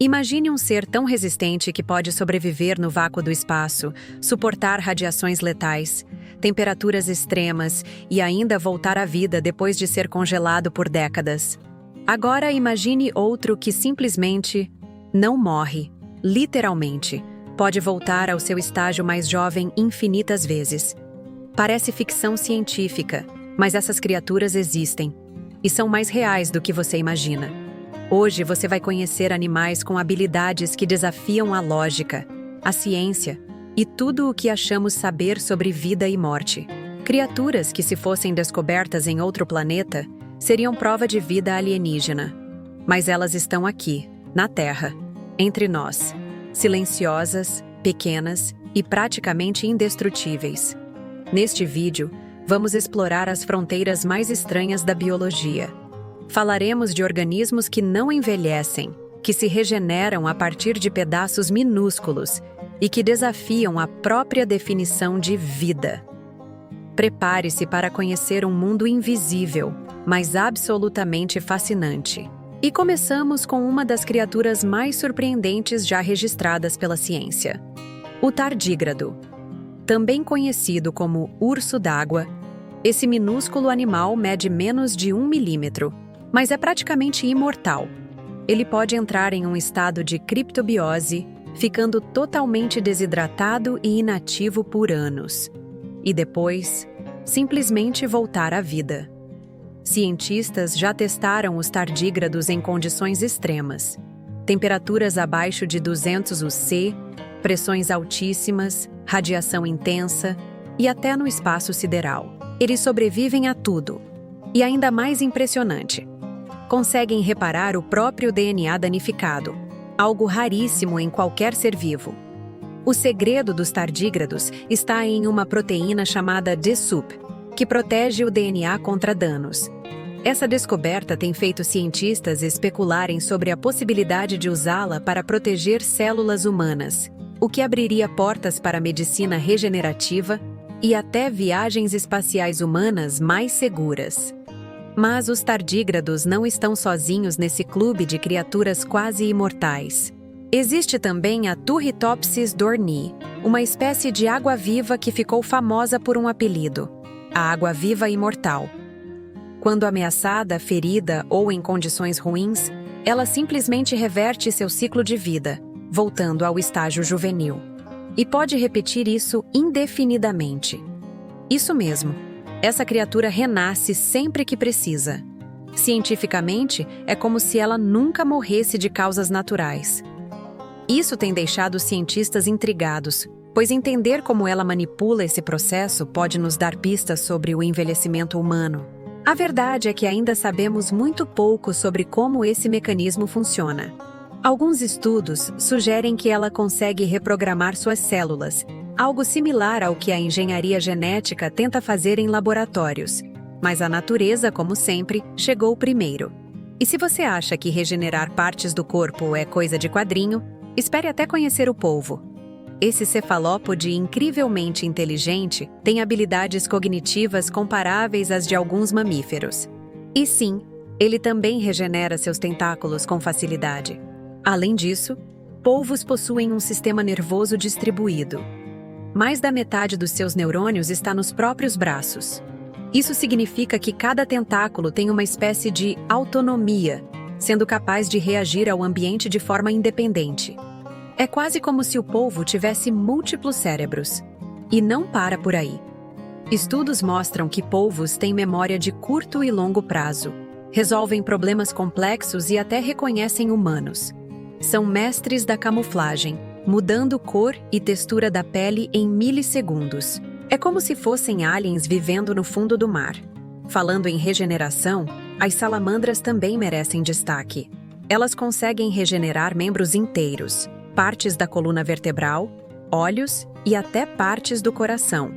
Imagine um ser tão resistente que pode sobreviver no vácuo do espaço, suportar radiações letais, temperaturas extremas e ainda voltar à vida depois de ser congelado por décadas. Agora imagine outro que simplesmente não morre, literalmente. Pode voltar ao seu estágio mais jovem infinitas vezes. Parece ficção científica, mas essas criaturas existem e são mais reais do que você imagina. Hoje você vai conhecer animais com habilidades que desafiam a lógica, a ciência e tudo o que achamos saber sobre vida e morte. Criaturas que, se fossem descobertas em outro planeta, seriam prova de vida alienígena. Mas elas estão aqui, na Terra, entre nós, silenciosas, pequenas e praticamente indestrutíveis. Neste vídeo, vamos explorar as fronteiras mais estranhas da biologia. Falaremos de organismos que não envelhecem, que se regeneram a partir de pedaços minúsculos e que desafiam a própria definição de vida. Prepare-se para conhecer um mundo invisível, mas absolutamente fascinante. E começamos com uma das criaturas mais surpreendentes já registradas pela ciência: o tardígrado. Também conhecido como urso d'água, esse minúsculo animal mede menos de 1 milímetro, mas é praticamente imortal. Ele pode entrar em um estado de criptobiose, ficando totalmente desidratado e inativo por anos, e depois, simplesmente voltar à vida. Cientistas já testaram os tardígrados em condições extremas: temperaturas abaixo de 200 UC, pressões altíssimas, radiação intensa e até no espaço sideral. Eles sobrevivem a tudo. E ainda mais impressionante, conseguem reparar o próprio DNA danificado, algo raríssimo em qualquer ser vivo. O segredo dos tardígrados está em uma proteína chamada DSUP, que protege o DNA contra danos. Essa descoberta tem feito cientistas especularem sobre a possibilidade de usá-la para proteger células humanas, o que abriria portas para a medicina regenerativa e até viagens espaciais humanas mais seguras. Mas os tardígrados não estão sozinhos nesse clube de criaturas quase imortais. Existe também a Turritopsis dohrnii, uma espécie de água-viva que ficou famosa por um apelido: a água-viva imortal. Quando ameaçada, ferida ou em condições ruins, ela simplesmente reverte seu ciclo de vida, voltando ao estágio juvenil. E pode repetir isso indefinidamente. Isso mesmo. Essa criatura renasce sempre que precisa. Cientificamente, é como se ela nunca morresse de causas naturais. Isso tem deixado os cientistas intrigados, pois entender como ela manipula esse processo pode nos dar pistas sobre o envelhecimento humano. A verdade é que ainda sabemos muito pouco sobre como esse mecanismo funciona. Alguns estudos sugerem que ela consegue reprogramar suas células, algo similar ao que a engenharia genética tenta fazer em laboratórios. Mas a natureza, como sempre, chegou primeiro. E se você acha que regenerar partes do corpo é coisa de quadrinho, espere até conhecer o polvo. Esse cefalópode incrivelmente inteligente tem habilidades cognitivas comparáveis às de alguns mamíferos. E sim, ele também regenera seus tentáculos com facilidade. Além disso, polvos possuem um sistema nervoso distribuído. Mais da metade dos seus neurônios está nos próprios braços. Isso significa que cada tentáculo tem uma espécie de autonomia, sendo capaz de reagir ao ambiente de forma independente. É quase como se o polvo tivesse múltiplos cérebros. E não para por aí. Estudos mostram que polvos têm memória de curto e longo prazo, resolvem problemas complexos e até reconhecem humanos. São mestres da camuflagem, mudando cor e textura da pele em milissegundos. É como se fossem aliens vivendo no fundo do mar. Falando em regeneração, as salamandras também merecem destaque. Elas conseguem regenerar membros inteiros, partes da coluna vertebral, olhos e até partes do coração.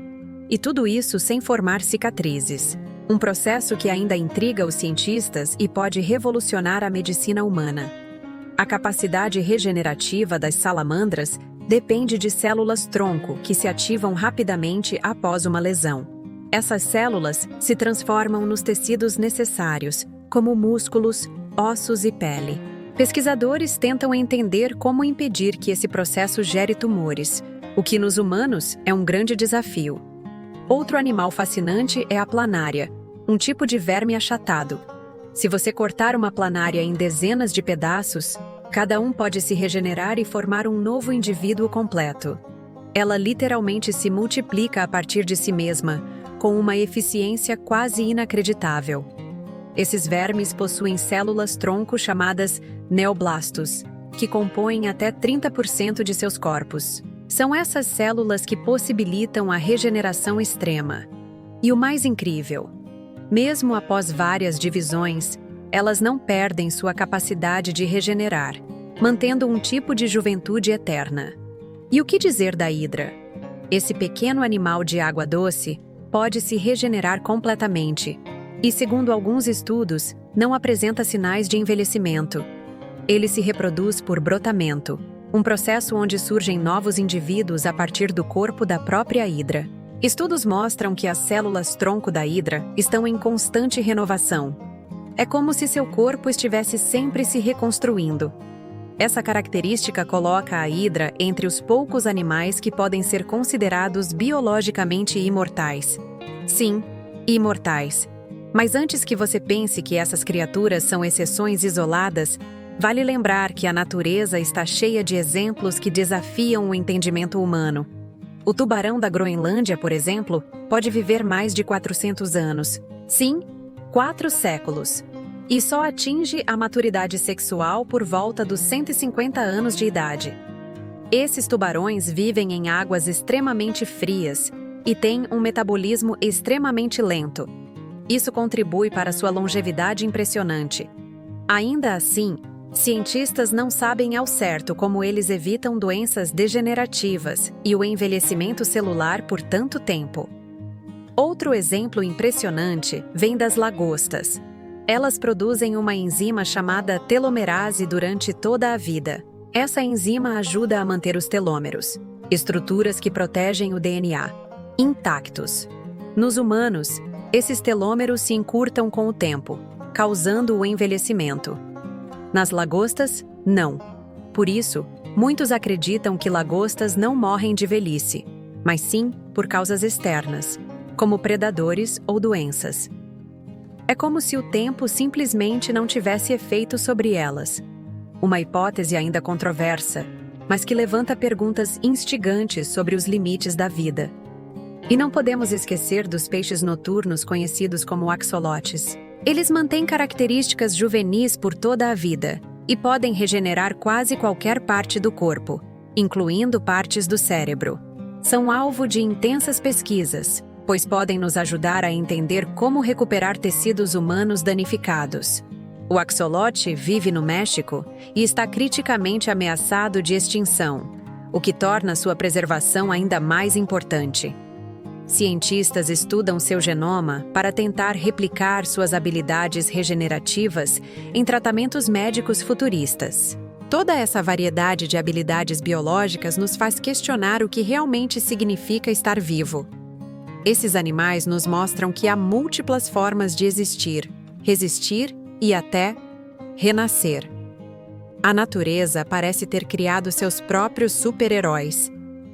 E tudo isso sem formar cicatrizes. Um processo que ainda intriga os cientistas e pode revolucionar a medicina humana. A capacidade regenerativa das salamandras depende de células-tronco que se ativam rapidamente após uma lesão. Essas células se transformam nos tecidos necessários, como músculos, ossos e pele. Pesquisadores tentam entender como impedir que esse processo gere tumores, o que nos humanos é um grande desafio. Outro animal fascinante é a planária, um tipo de verme achatado. Se você cortar uma planária em dezenas de pedaços, cada um pode se regenerar e formar um novo indivíduo completo. Ela literalmente se multiplica a partir de si mesma, com uma eficiência quase inacreditável. Esses vermes possuem células-tronco chamadas neoblastos, que compõem até 30% de seus corpos. São essas células que possibilitam a regeneração extrema. E o mais incrível, mesmo após várias divisões, elas não perdem sua capacidade de regenerar, mantendo um tipo de juventude eterna. E o que dizer da hidra? Esse pequeno animal de água doce pode se regenerar completamente e, segundo alguns estudos, não apresenta sinais de envelhecimento. Ele se reproduz por brotamento, um processo onde surgem novos indivíduos a partir do corpo da própria hidra. Estudos mostram que as células-tronco da hidra estão em constante renovação. É como se seu corpo estivesse sempre se reconstruindo. Essa característica coloca a hidra entre os poucos animais que podem ser considerados biologicamente imortais. Sim, imortais. Mas antes que você pense que essas criaturas são exceções isoladas, vale lembrar que a natureza está cheia de exemplos que desafiam o entendimento humano. O tubarão da Groenlândia, por exemplo, pode viver mais de 400 anos. Sim, 4 séculos. E só atinge a maturidade sexual por volta dos 150 anos de idade. Esses tubarões vivem em águas extremamente frias e têm um metabolismo extremamente lento. Isso contribui para sua longevidade impressionante. Ainda assim, cientistas não sabem ao certo como eles evitam doenças degenerativas e o envelhecimento celular por tanto tempo. Outro exemplo impressionante vem das lagostas. Elas produzem uma enzima chamada telomerase durante toda a vida. Essa enzima ajuda a manter os telômeros, estruturas que protegem o DNA, intactos. Nos humanos, esses telômeros se encurtam com o tempo, causando o envelhecimento. Nas lagostas, não. Por isso, muitos acreditam que lagostas não morrem de velhice, mas sim por causas externas, como predadores ou doenças. É como se o tempo simplesmente não tivesse efeito sobre elas. Uma hipótese ainda controversa, mas que levanta perguntas instigantes sobre os limites da vida. E não podemos esquecer dos peixes noturnos conhecidos como axolotes. Eles mantêm características juvenis por toda a vida e podem regenerar quase qualquer parte do corpo, incluindo partes do cérebro. São alvo de intensas pesquisas, pois podem nos ajudar a entender como recuperar tecidos humanos danificados. O axolote vive no México e está criticamente ameaçado de extinção, o que torna sua preservação ainda mais importante. Cientistas estudam seu genoma para tentar replicar suas habilidades regenerativas em tratamentos médicos futuristas. Toda essa variedade de habilidades biológicas nos faz questionar o que realmente significa estar vivo. Esses animais nos mostram que há múltiplas formas de existir, resistir e até renascer. A natureza parece ter criado seus próprios super-heróis.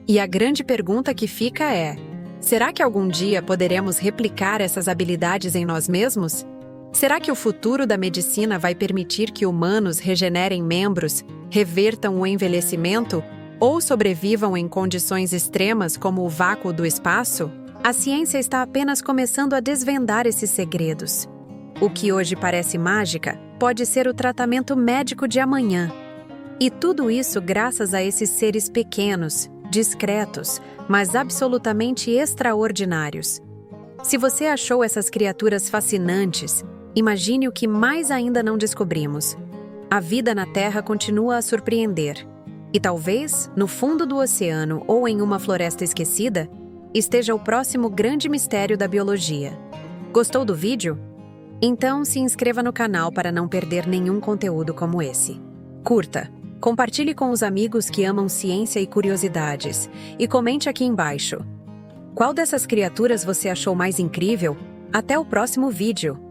E a grande pergunta que fica é: será que algum dia poderemos replicar essas habilidades em nós mesmos? Será que o futuro da medicina vai permitir que humanos regenerem membros, revertam o envelhecimento ou sobrevivam em condições extremas como o vácuo do espaço? A ciência está apenas começando a desvendar esses segredos. O que hoje parece mágica pode ser o tratamento médico de amanhã. E tudo isso graças a esses seres pequenos, discretos, mas absolutamente extraordinários. Se você achou essas criaturas fascinantes, imagine o que mais ainda não descobrimos. A vida na Terra continua a surpreender. E talvez, no fundo do oceano ou em uma floresta esquecida, esteja o próximo grande mistério da biologia. Gostou do vídeo? Então se inscreva no canal para não perder nenhum conteúdo como esse. Curta, compartilhe com os amigos que amam ciência e curiosidades e comente aqui embaixo. Qual dessas criaturas você achou mais incrível? Até o próximo vídeo!